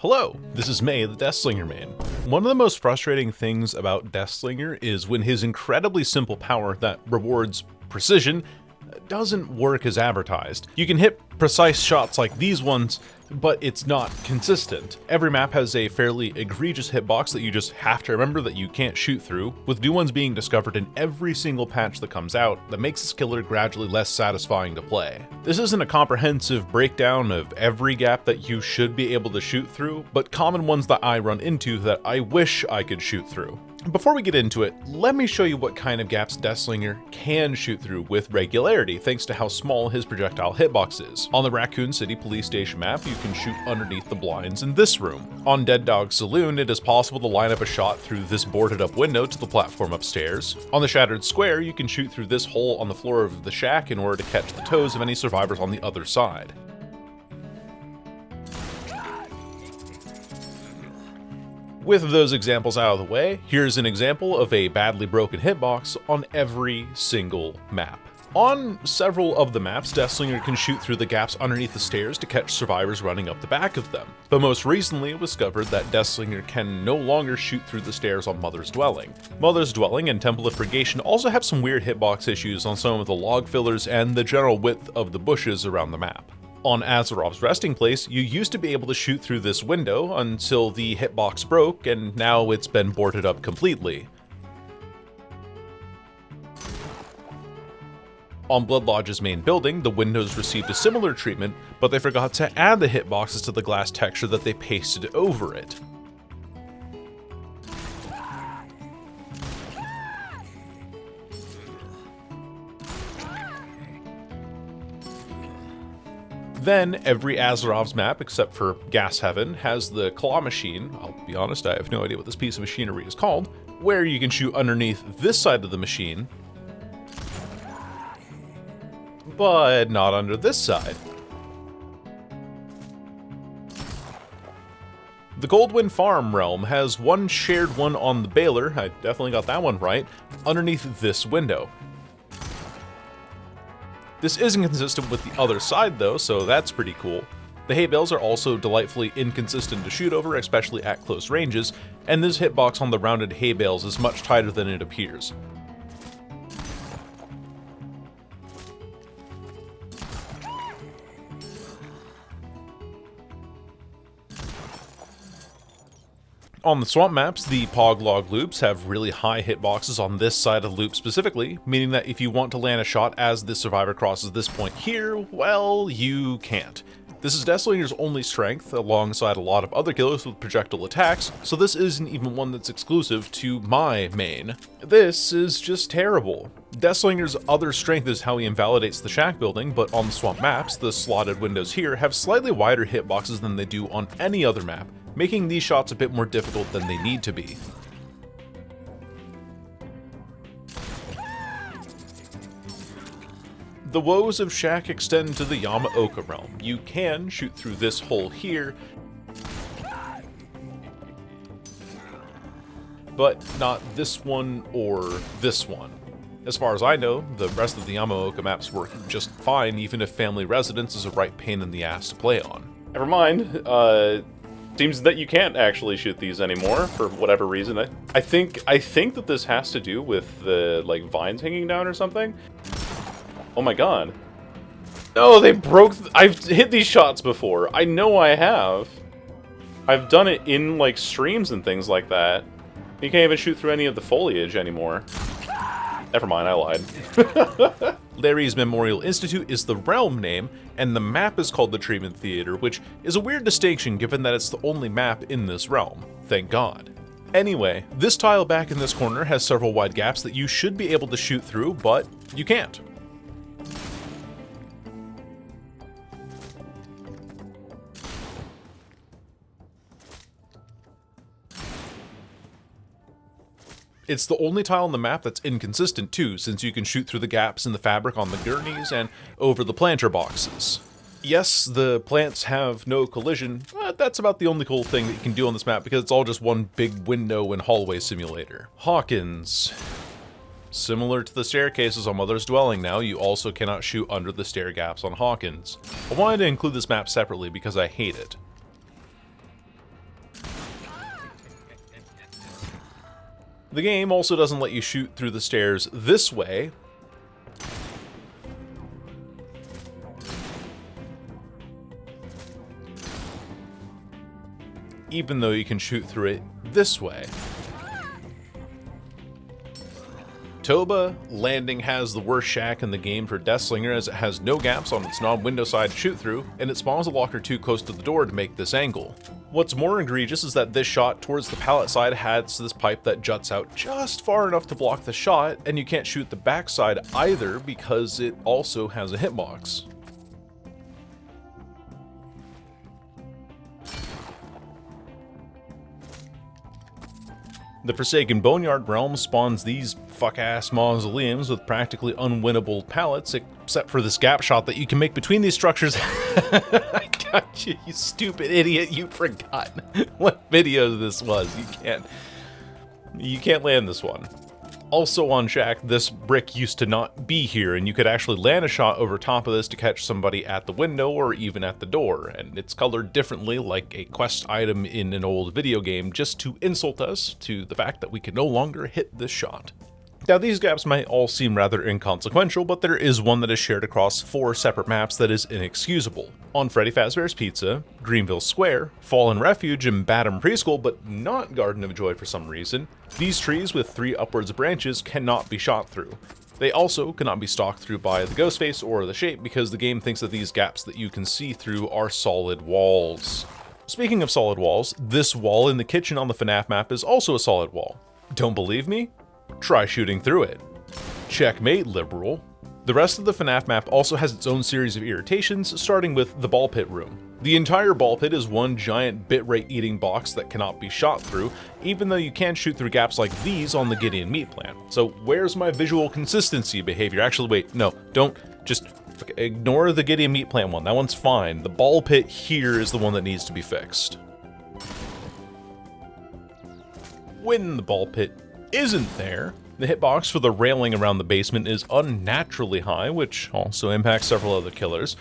Hello, this is May, the Deathslinger main. One of the most frustrating things about Deathslinger is when his incredibly simple power that rewards precision doesn't work as advertised. You can hit precise shots like these ones, but it's not consistent. Every map has a fairly egregious hitbox that you just have to remember that you can't shoot through, with new ones being discovered in every single patch that comes out that makes this killer gradually less satisfying to play. This isn't a comprehensive breakdown of every gap that you should be able to shoot through, but common ones that I run into that I wish I could shoot through. Before we get into it, let me show you what kind of gaps Deathslinger can shoot through with regularity thanks to how small his projectile hitbox is. On the Raccoon City police station map, you can shoot underneath the blinds in this room. On Dead Dog Saloon, it is possible to line up a shot through this boarded up window to the platform upstairs. On the Shattered Square, you can shoot through this hole on the floor of the shack in order to catch the toes of any survivors on the other side. With those examples out of the way, here's an example of a badly broken hitbox on every single map. On several of the maps, Deathslinger can shoot through the gaps underneath the stairs to catch survivors running up the back of them. But most recently, it was discovered that Deathslinger can no longer shoot through the stairs on Mother's Dwelling. Mother's Dwelling and Temple of Purgation also have some weird hitbox issues on some of the log fillers and the general width of the bushes around the map. On Azerov's resting place, you used to be able to shoot through this window until the hitbox broke, and now it's been boarded up completely. On Blood Lodge's main building, the windows received a similar treatment, but they forgot to add the hitboxes to the glass texture that they pasted over it. Then, every Azerov's map, except for Gas Heaven, has the claw machine. I'll be honest, I have no idea what this piece of machinery is called, where you can shoot underneath this side of the machine, but not under this side. The Goldwind Farm realm has one shared one on the baler, I definitely got that one right, underneath this window. This isn't consistent with the other side though, so that's pretty cool. The hay bales are also delightfully inconsistent to shoot over, especially at close ranges, and this hitbox on the rounded hay bales is much tighter than it appears. On the swamp maps, the Pog Log loops have really high hitboxes on this side of the loop specifically, meaning that if you want to land a shot as the survivor crosses this point here, well, you can't. This is Deathslinger's only strength, alongside a lot of other killers with projectile attacks, so this isn't even one that's exclusive to my main. This is just terrible. Deathslinger's other strength is how he invalidates the shack building, but on the swamp maps, the slotted windows here have slightly wider hitboxes than they do on any other map, making these shots a bit more difficult than they need to be. The woes of Shack extend to the Yamaoka realm. You can shoot through this hole here, but not this one or this one. As far as I know, the rest of the Yamaoka maps work just fine, even if family residence is a right pain in the ass to play on. Never mind, seems that you can't actually shoot these anymore for whatever reason. I think that this has to do with the like vines hanging down or something. Oh my god. No, they broke I've hit these shots before. I know I have. I've done it in like streams and things like that. You can't even shoot through any of the foliage anymore. Never mind, I lied. Larry's Memorial Institute is the realm name, and the map is called the Treatment Theater, which is a weird distinction given that it's the only map in this realm. Thank God. Anyway, this tile back in this corner has several wide gaps that you should be able to shoot through, but you can't. It's the only tile on the map that's inconsistent too, since you can shoot through the gaps in the fabric on the gurneys and over the planter boxes. Yes, the plants have no collision, but that's about the only cool thing that you can do on this map because it's all just one big window and hallway simulator. Hawkins. Similar to the staircases on Mother's Dwelling now, you also cannot shoot under the stair gaps on Hawkins. I wanted to include this map separately because I hate it. The game also doesn't let you shoot through the stairs this way, even though you can shoot through it this way. Toba Landing has the worst shack in the game for Deathslinger, as it has no gaps on its non-window side to shoot through, and it spawns a locker too close to the door to make this angle. What's more egregious is that this shot towards the pallet side has this pipe that juts out just far enough to block the shot, and you can't shoot the backside either because it also has a hitbox. The Forsaken Boneyard realm spawns these fuck-ass mausoleums with practically unwinnable pallets, except for this gap shot that you can make between these structures. I got you, you stupid idiot, you forgot what video this was. You can't land this one. Also on Shack, this brick used to not be here, and you could actually land a shot over top of this to catch somebody at the window or even at the door, and it's colored differently like a quest item in an old video game just to insult us to the fact that we can no longer hit this shot. Now these gaps might all seem rather inconsequential, but there is one that is shared across 4 separate maps that is inexcusable. On Freddy Fazbear's Pizza, Greenville Square, Fallen Refuge, and Badham Preschool, but not Garden of Joy for some reason, these trees with 3 upwards branches cannot be shot through. They also cannot be stalked through by the ghost face or the shape because the game thinks that these gaps that you can see through are solid walls. Speaking of solid walls, this wall in the kitchen on the FNAF map is also a solid wall. Don't believe me? Try shooting through it. Checkmate, liberal. The rest of the FNAF map also has its own series of irritations, starting with the ball pit room. The entire ball pit is one giant bitrate eating box that cannot be shot through, even though you can shoot through gaps like these on the Gideon meat plant. So where's my visual consistency behavior? Actually, wait, no, don't, just ignore the Gideon meat plant one. That one's fine. The ball pit here is the one that needs to be fixed. When the ball pit isn't there, the hitbox for the railing around the basement is unnaturally high, which also impacts several other killers.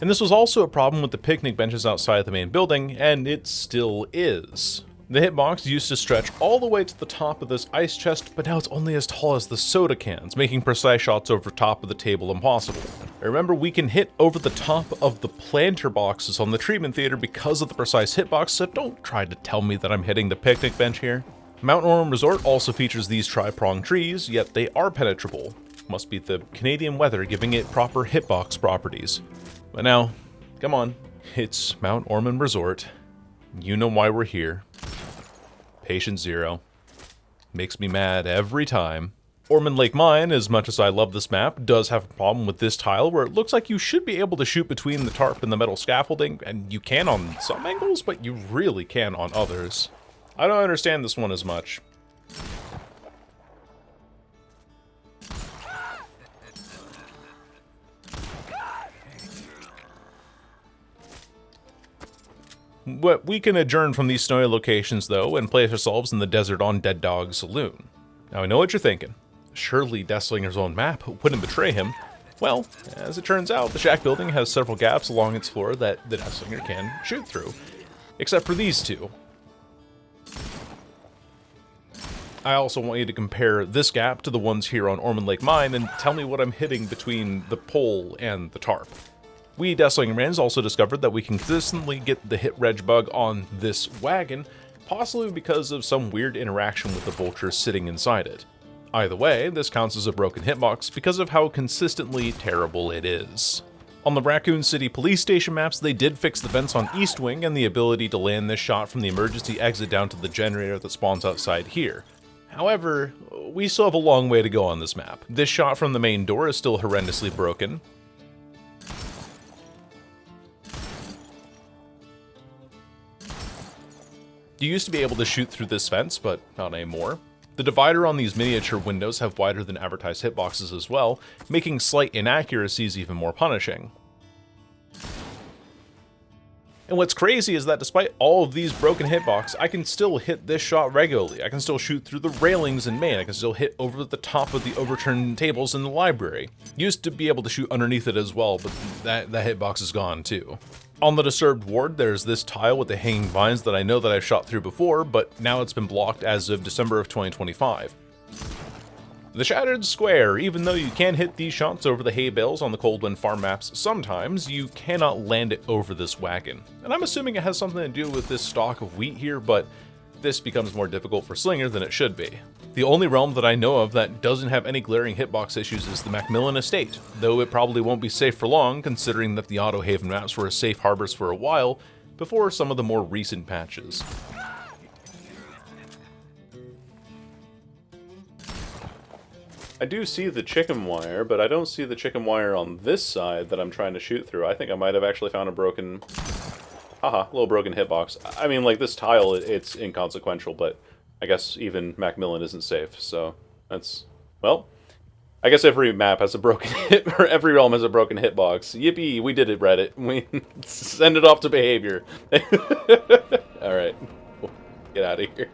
And this was also a problem with the picnic benches outside the main building, and it still is. The hitbox used to stretch all the way to the top of this ice chest, but now it's only as tall as the soda cans, making precise shots over top of the table impossible. Remember, we can hit over the top of the planter boxes on the treatment theater because of the precise hitbox, so don't try to tell me that I'm hitting the picnic bench here. Mount Orem Resort also features these tri-pronged trees, yet they are penetrable. Must be the Canadian weather giving it proper hitbox properties. But now, come on, it's Mount Orem Resort. You know why we're here. Patient Zero. Makes me mad every time. Ormond Lake Mine, as much as I love this map, does have a problem with this tile where it looks like you should be able to shoot between the tarp and the metal scaffolding, and you can on some angles, but you really can on others. I don't understand this one as much. But we can adjourn from these snowy locations, though, and place ourselves in the desert on Dead Dog Saloon. Now, I know what you're thinking. Surely Deathslinger's own map wouldn't betray him. Well, as it turns out, the shack building has several gaps along its floor that the Deathslinger can shoot through. Except for these two. I also want you to compare this gap to the ones here on Ormond Lake Mine and tell me what I'm hitting between the pole and the tarp. We Deathslinger Mans also discovered that we can consistently get the hit reg bug on this wagon, possibly because of some weird interaction with the vulture sitting inside it. Either way, this counts as a broken hitbox because of how consistently terrible it is. On the Raccoon City police station maps, they did fix the vents on East Wing and the ability to land this shot from the emergency exit down to the generator that spawns outside here. However, we still have a long way to go on this map. This shot from the main door is still horrendously broken. You used to be able to shoot through this fence, but not anymore. The divider on these miniature windows have wider than advertised hitboxes as well, making slight inaccuracies even more punishing. And what's crazy is that despite all of these broken hitbox, I can still hit this shot regularly. I can still shoot through the railings in main. I can still hit over the top of the overturned tables in the library. Used to be able to shoot underneath it as well, but that hitbox is gone too. On the disturbed ward, there's this tile with the hanging vines that I know that I've shot through before, but now it's been blocked as of December of 2025. The Shattered Square. Even though you can hit these shots over the hay bales on the Coldwind farm maps sometimes, you cannot land it over this wagon. And I'm assuming it has something to do with this stalk of wheat here, but this becomes more difficult for Slinger than it should be. The only realm that I know of that doesn't have any glaring hitbox issues is the Macmillan Estate, though it probably won't be safe for long, considering that the Auto Haven maps were safe harbors for a while before some of the more recent patches. I do see the chicken wire, but I don't see the chicken wire on this side that I'm trying to shoot through. I think I might have actually found a broken... Haha, little broken hitbox. I mean, like, this tile, it's inconsequential, but I guess even Macmillan isn't safe, so that's... Well, I guess every map has a broken hit, or every realm has a broken hitbox. Yippee, we did it, Reddit. We send it off to behavior. Alright, get out of here.